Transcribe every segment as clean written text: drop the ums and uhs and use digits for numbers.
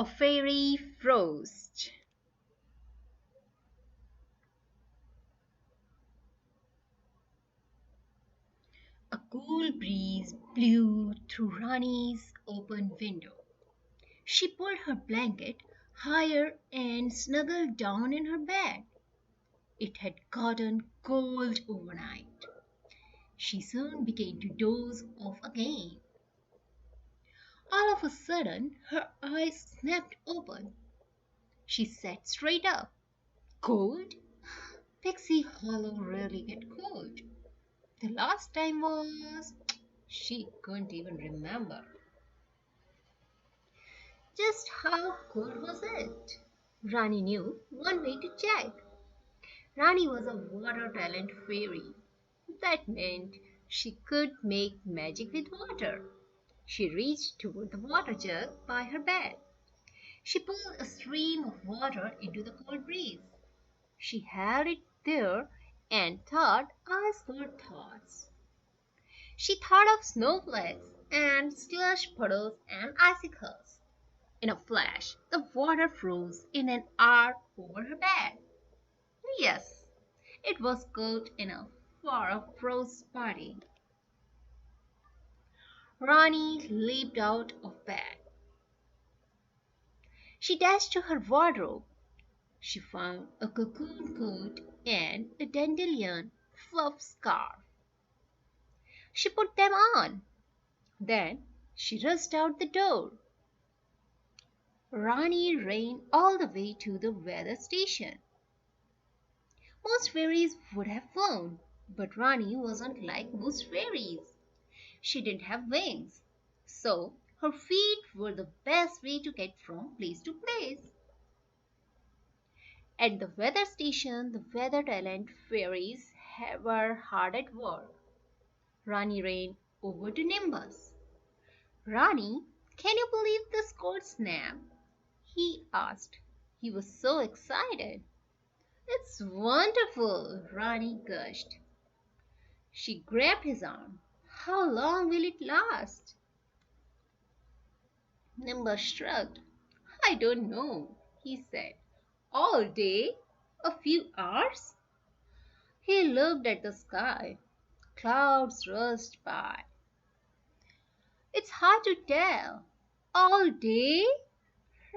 A fairy frost. A cool breeze blew through Rani's open window. She pulled her blanket higher and snuggled down in her bed. It had gotten cold overnight. She soon began to doze off again. All of a sudden, her eyes snapped open. She sat straight up. Cold? Pixie Hollow rarely get cold. The last time was... She couldn't even remember. Just how cold was it? Rani knew one way to check. Rani was a water talent fairy. That meant she could make magic with water. She reached toward the water jug by her bed. She pulled a stream of water into the cold breeze. She held it there and thought ice cold thoughts. She thought of snowflakes and slush puddles and icicles. In a flash, the water froze in an arc over her bed. Yes, it was cold enough for a frost party. Rani leaped out of bed. She dashed to her wardrobe. She found a cocoon coat and a dandelion fluff scarf. She put them on. Then she rushed out the door. Rani ran all the way to the weather station. Most fairies would have flown, but Rani wasn't like most fairies. She didn't have wings, so her feet were the best way to get from place to place. At the weather station, the weather talent fairies were hard at work. Rani ran over to Nimbus. Rani, can you believe this cold snap? He asked. He was so excited. It's wonderful, Rani gushed. She grabbed his arm. How long will it last? Nimbus shrugged. I don't know, he said. All day? A few hours? He looked at the sky. Clouds rushed by. It's hard to tell. All day?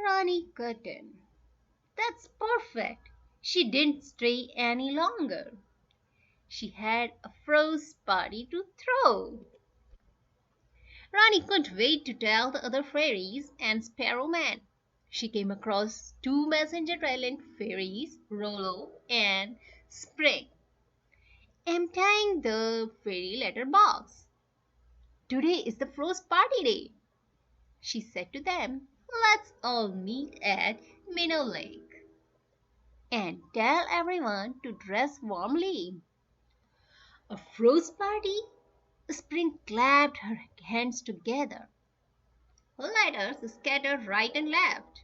Rani cut in. That's perfect. She didn't stay any longer. She had a frost party to throw. Rani couldn't wait to tell the other fairies and Sparrowman. She came across two messenger talent fairies, Rollo and Spring, emptying the fairy letter box. Today is the frost party day, she said to them. Let's all meet at Minnow Lake and tell everyone to dress warmly. A frost party? Spring clapped her hands together. Letters scattered right and left.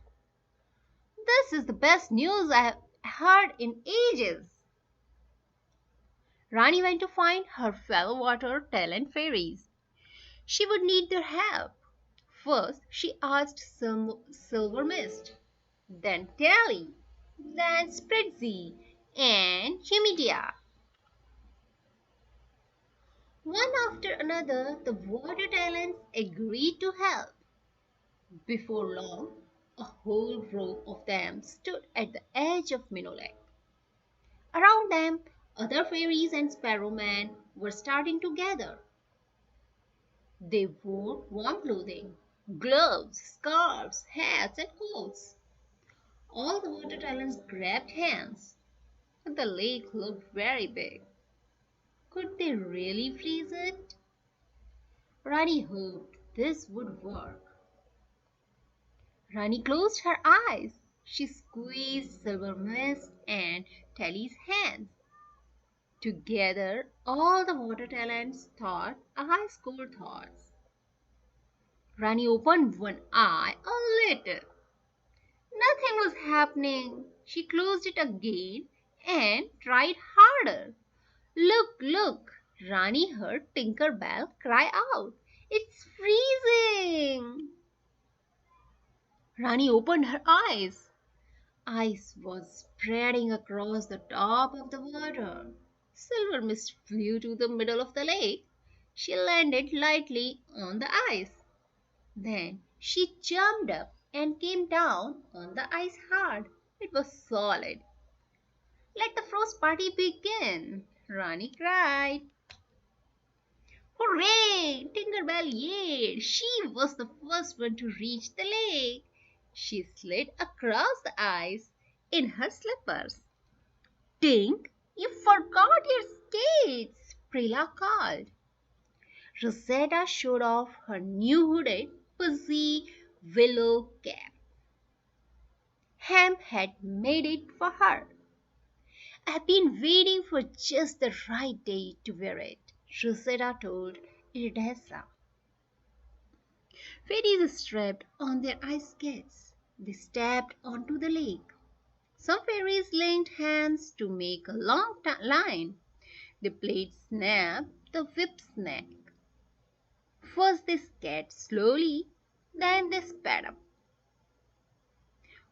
This is the best news I have heard in ages. Rani went to find her fellow water talent fairies. She would need their help. First, she asked Silver Mist, then Tally, then Spritzy, and Humidia. One after another, the water talents agreed to help. Before long, a whole row of them stood at the edge of Minnow Lake. Around them, other fairies and sparrowmen were starting to gather. They wore warm clothing, gloves, scarves, hats, and coats. All the water talents grabbed hands. The lake looked very big. Could they really freeze it? Rani hoped this would work. Rani closed her eyes. She squeezed Silver Mist and Tally's hands. Together, all the water talents thought ice cold thoughts. Rani opened one eye a little. Nothing was happening. She closed it again and tried harder. Look, look! Rani heard Tinker Bell cry out. It's freezing! Rani opened her eyes. Ice was spreading across the top of the water. Silver Mist flew to the middle of the lake. She landed lightly on the ice. Then she jumped up and came down on the ice hard. It was solid. Let the frost party begin, Rani cried. Hooray! Tinkerbell yelled. She was the first one to reach the lake. She slid across the ice in her slippers. Tink, you forgot your skates, Prilla called. Rosetta showed off her new hooded, fuzzy willow cap. Hemp had made it for her. I've been waiting for just the right day to wear it, Rosetta told Iridessa. Fairies strapped on their ice skates. They stepped onto the lake. Some fairies linked hands to make a long line. They played snap the whip snack. First they skated slowly, then they sped up.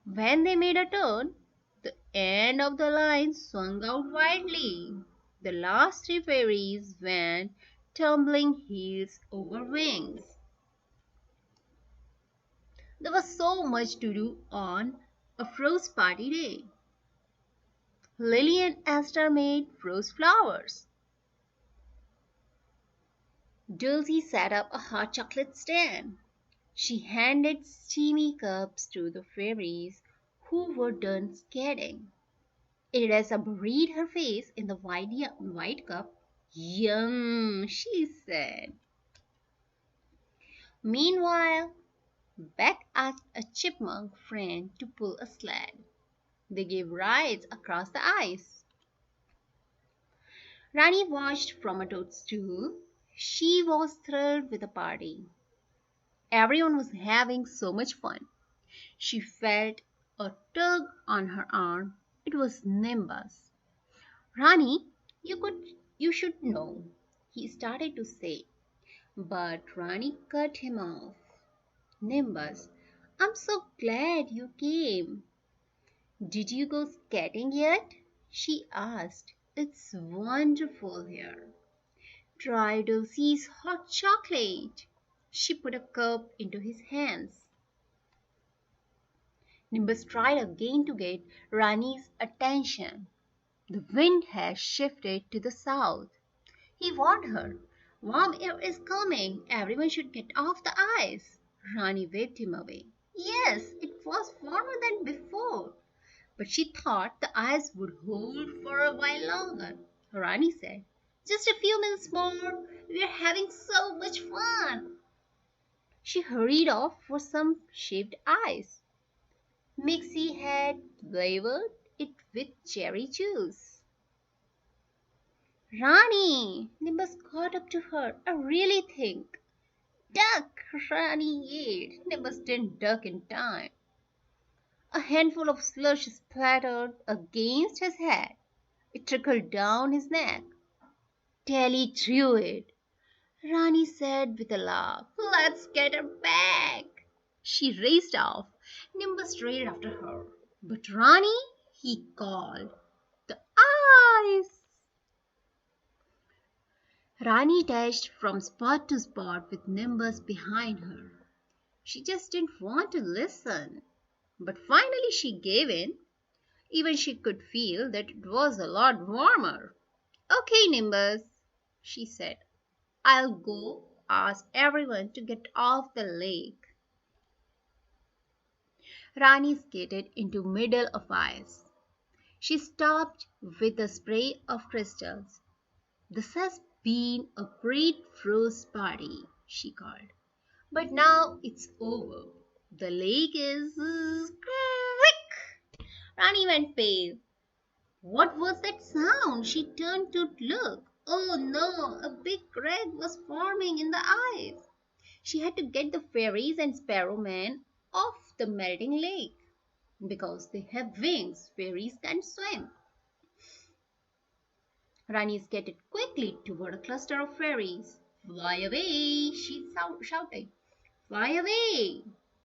When they made a turn, the end of the line swung out wildly. The last three fairies went tumbling heels over wings. There was so much to do on a frost party day. Lily and Esther made frost flowers. Dulcie set up a hot chocolate stand. She handed steamy cups to the fairies who were done skating. Erasa buried her face in the white cup. Yum, she said. Meanwhile, Beck asked a chipmunk friend to pull a sled. They gave rides across the ice. Rani watched from a toadstool. She was thrilled with the party. Everyone was having so much fun. She felt a tug on her arm. It was Nimbus. Rani, you should know, he started to say, but Rani cut him off. Nimbus, I'm so glad you came. Did you go skating yet? She asked. It's wonderful here. Try Dulcie's hot chocolate. She put a cup into his hands. Nimbus tried again to get Rani's attention. The wind had shifted to the south. He warned her. Warm air is coming. Everyone should get off the ice. Rani waved him away. Yes, it was warmer than before, but she thought the ice would hold for a while longer. Rani said, just a few minutes more. We are having so much fun. She hurried off for some shaved ice. Mixie had flavored it with cherry juice. Rani! Nimbus caught up to her. I really think. Duck! Rani yelled. Nimbus didn't duck in time. A handful of slush splattered against his head. It trickled down his neck. Telly threw it. Rani said with a laugh, let's get her back. She raced off. Nimbus ran after her. But Rani, he called, the ice! Rani dashed from spot to spot with Nimbus behind her. She just didn't want to listen. But finally she gave in. Even she could feel that it was a lot warmer. Okay, Nimbus, she said. I'll go ask everyone to get off the lake. Rani skated into middle of ice. She stopped with a spray of crystals. This has been a great frost party, she called. But now it's over. The lake is quick. Rani went pale. What was that sound? She turned to look. Oh no, a big crack was forming in the ice. She had to get the fairies and Sparrowman off the melting lake. Because they have wings, fairies can swim. Rani skated quickly toward a cluster of fairies. Fly away, she shouted. Fly away.